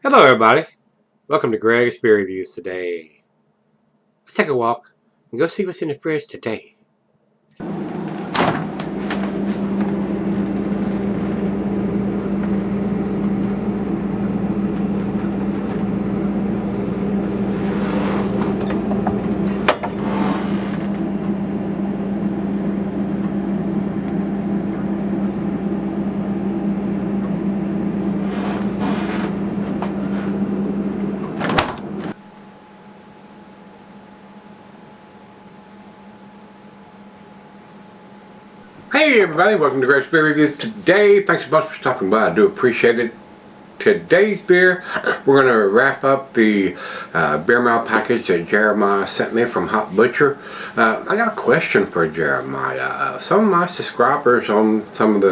Hello everybody, welcome to Gregsbeerreviews today. Let's take a walk and go see what's in the fridge today. Hey everybody, welcome to Gregsbeerreviews today. Thanks so much for stopping by, I do appreciate it. Today's beer, we're going to wrap up the beer mail package that Jeremiah sent me from Hot Butcher. I got a question for Jeremiah. Some of my subscribers on some of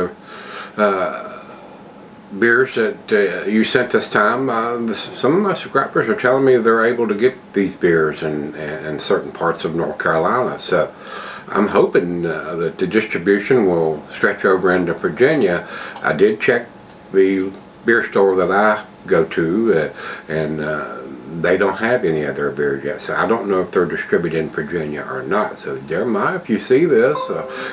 the beers that you sent this time, some of my subscribers are telling me they're able to get these beers in certain parts of North Carolina. So I'm hoping that the distribution will stretch over into Virginia. I did check the beer store that I go to, and they don't have any other beers yet, so I don't know if they're distributed in Virginia or not. So Jeremiah, if you see this,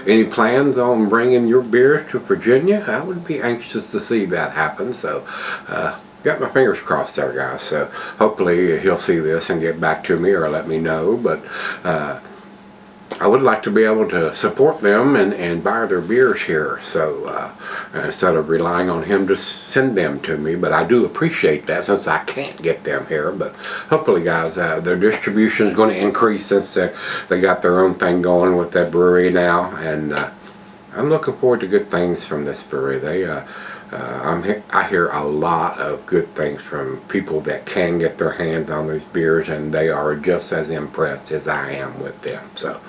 any plans on bringing your beers to Virginia, I would be anxious to see that happen. So got my fingers crossed there, guys. So hopefully he'll see this and get back to me or let me know. But I would like to be able to support them and buy their beers here, so instead of relying on him to send them to me. But I do appreciate that since I can't get them here. But hopefully, guys, their distribution is going to increase since they got their own thing going with that brewery now, and I'm looking forward to good things from this brewery. I hear a lot of good things from people that can get their hands on these beers, and they are just as impressed as I am with them. So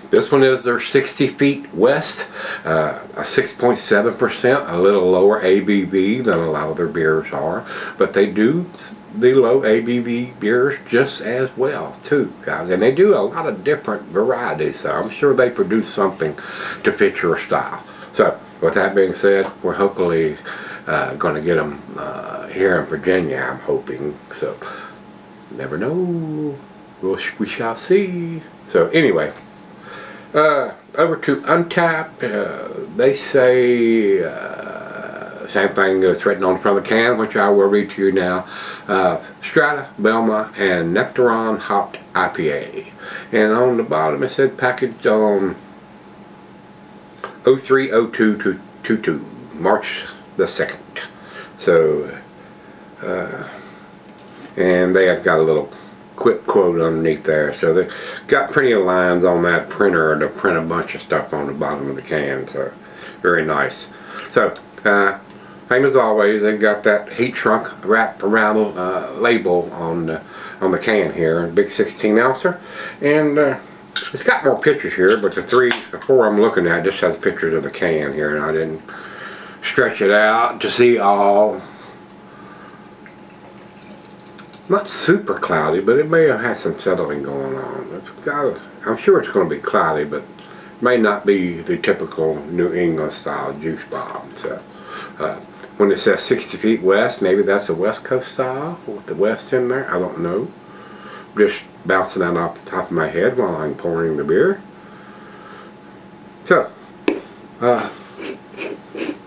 this one is their 60 Feet West, a 6.7%, a little lower ABV than a lot of their beers are, but they do the low ABV beers just as well too, guys, and they do a lot of different varieties, so I'm sure they produce something to fit your style. So with that being said, we're hopefully going to get them here in Virginia, I'm hoping. So, never know. We shall see. So, anyway, over to Untappd. They say, same thing that's written on the front of the can, which I will read to you now. Strata, Belma, and Nectaron Hopped IPA. And on the bottom it said packaged on 03/02/22, March the 2nd. So, and they have got a little quick quote underneath there. So they got plenty of lines on that printer to print a bunch of stuff on the bottom of the can. So, very nice. So, same as always, they've got that heat shrunk wrapped around label on the can here, a big 16 ouncer, and it's got more pictures here, but the 4 I'm looking at just has pictures of the can here, and I didn't stretch it out to see all. Not super cloudy, but it may have had some settling going on. I'm sure it's going to be cloudy, but it may not be the typical New England style juice bomb. So when it says 60 Feet West, maybe that's a West Coast style with the West in there. I don't know. Just bouncing that off the top of my head while I'm pouring the beer. So,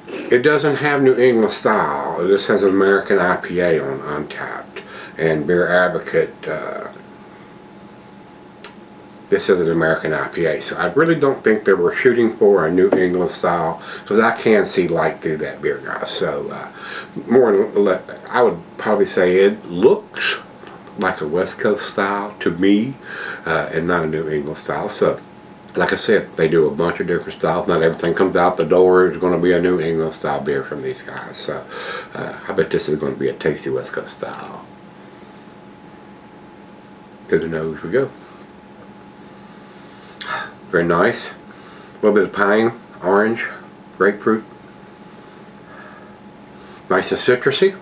it doesn't have New England style. It just has an American IPA on Untappd. And Beer Advocate, this is an American IPA. So I really don't think they were shooting for a New England style, because I can see light through that beer, guys. So, I would probably say it looks like a West Coast style to me, and not a New England style. So, like I said, they do a bunch of different styles. Not everything comes out the door is going to be a New England style beer from these guys. So, I bet this is going to be a tasty West Coast style. To the nose we go. Very nice. A little bit of pine, orange, grapefruit. Nice and citrusy.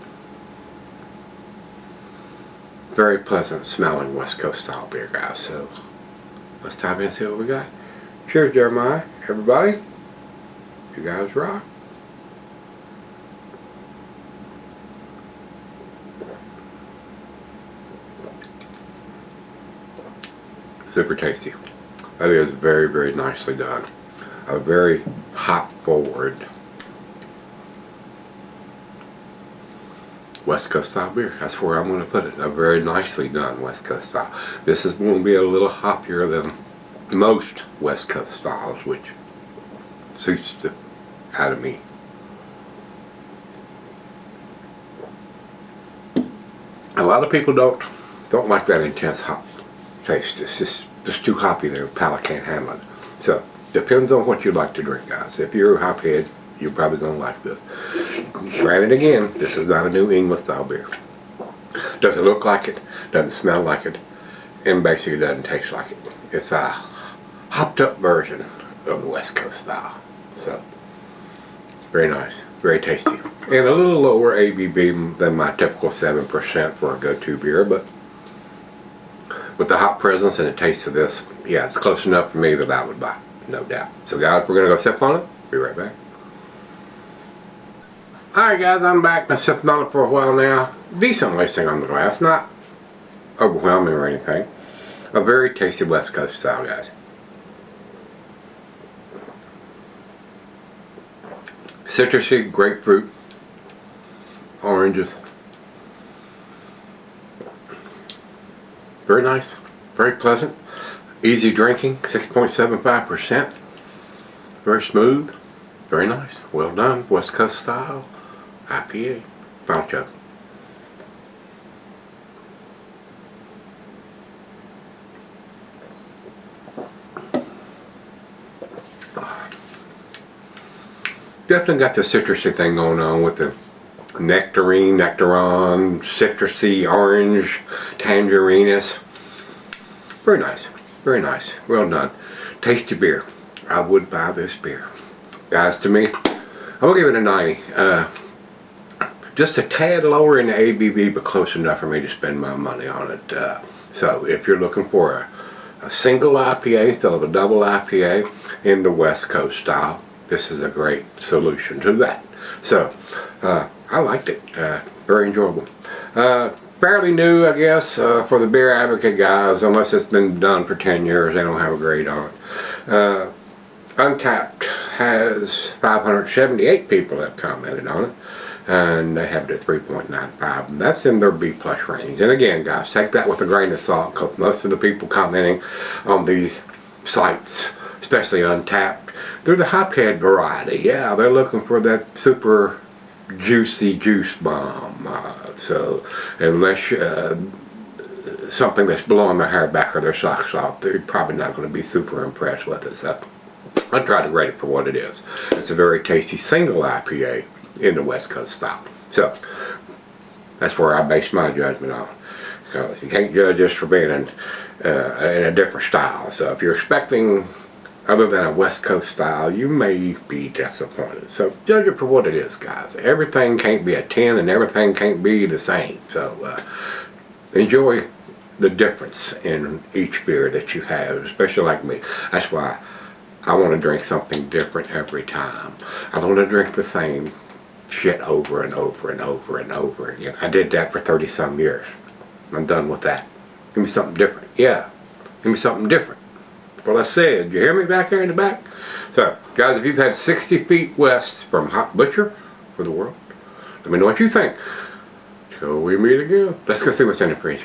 Very pleasant smelling West Coast style beer, guys. So let's dive in and see what we got. Cheers, Jeremiah. Everybody, you guys rock. super tasty. That is very, very nicely done. A very hop forward West Coast style beer. That's where I'm going to put it. A very nicely done West Coast style. This is going to be a little hoppier than most West Coast styles, which suits the out of me. A lot of people don't like that intense hop taste. It's just too hoppy. Their palate can't handle it. So depends on what you like to drink, guys. If you're a hophead, you're probably going to like this. Granted, again, this is not a New England style beer. Doesn't look like it, doesn't smell like it, and basically doesn't taste like it. It's a hopped up version of the West Coast style. So, very nice, very tasty. And a little lower ABV than my typical 7% for a go-to beer, but with the hop presence and the taste of this, yeah, it's close enough for me that I would buy, no doubt. So guys, we're going to go sip on it. Be right back. Alright guys, I'm back. Been sipping on it for a while now. Decent lacing on the glass, not overwhelming or anything. A very tasty West Coast style, guys. Citrusy, grapefruit, oranges. Very nice, very pleasant, easy drinking, 6.75%. Very smooth, very nice, well done, West Coast style, IPA. Final chug. Definitely got the citrusy thing going on with the nectarine, nectaron, citrusy, orange, tangerinous. Very nice, very nice, well done. Tasty beer. I would buy this beer. Guys, to me, I'm going to give it a 90. Just a tad lower in the ABV, but close enough for me to spend my money on it. So if you're looking for a single IPA instead of a double IPA in the West Coast style, this is a great solution to that. So I liked it. Very enjoyable. Fairly new, I guess, for the Beer Advocate guys, unless it's been done for 10 years, they don't have a grade on it. Untapped has 578 people that commented on it, and they have the 3.95, and that's in their B+ range. And again, guys, take that with a grain of salt, because most of the people commenting on these sites, especially Untapped, they're the hophead variety. Yeah, they're looking for that super juicy juice bomb. So unless something that's blowing their hair back or their socks off, they're probably not going to be super impressed with it. So I try to rate it for what it is. It's a very tasty single IPA in the West Coast style. So that's where I base my judgment on. So you can't judge us for being in a different style. So if you're expecting other than a West Coast style, you may be disappointed. So judge it for what it is, guys. Everything can't be a 10 and everything can't be the same. So enjoy the difference in each beer that you have, especially like me. That's why I want to drink something different every time. I don't want to drink the same shit over and over and over and over again. I did that for 30 some years. I'm done with that. Give me something different. Yeah, give me something different. Well, I said, you hear me back here in the back? So, guys, if you've had 60 feet west from Hot Butcher for the world, let me know what you think. Till we meet again. Let's go see what's in the fridge.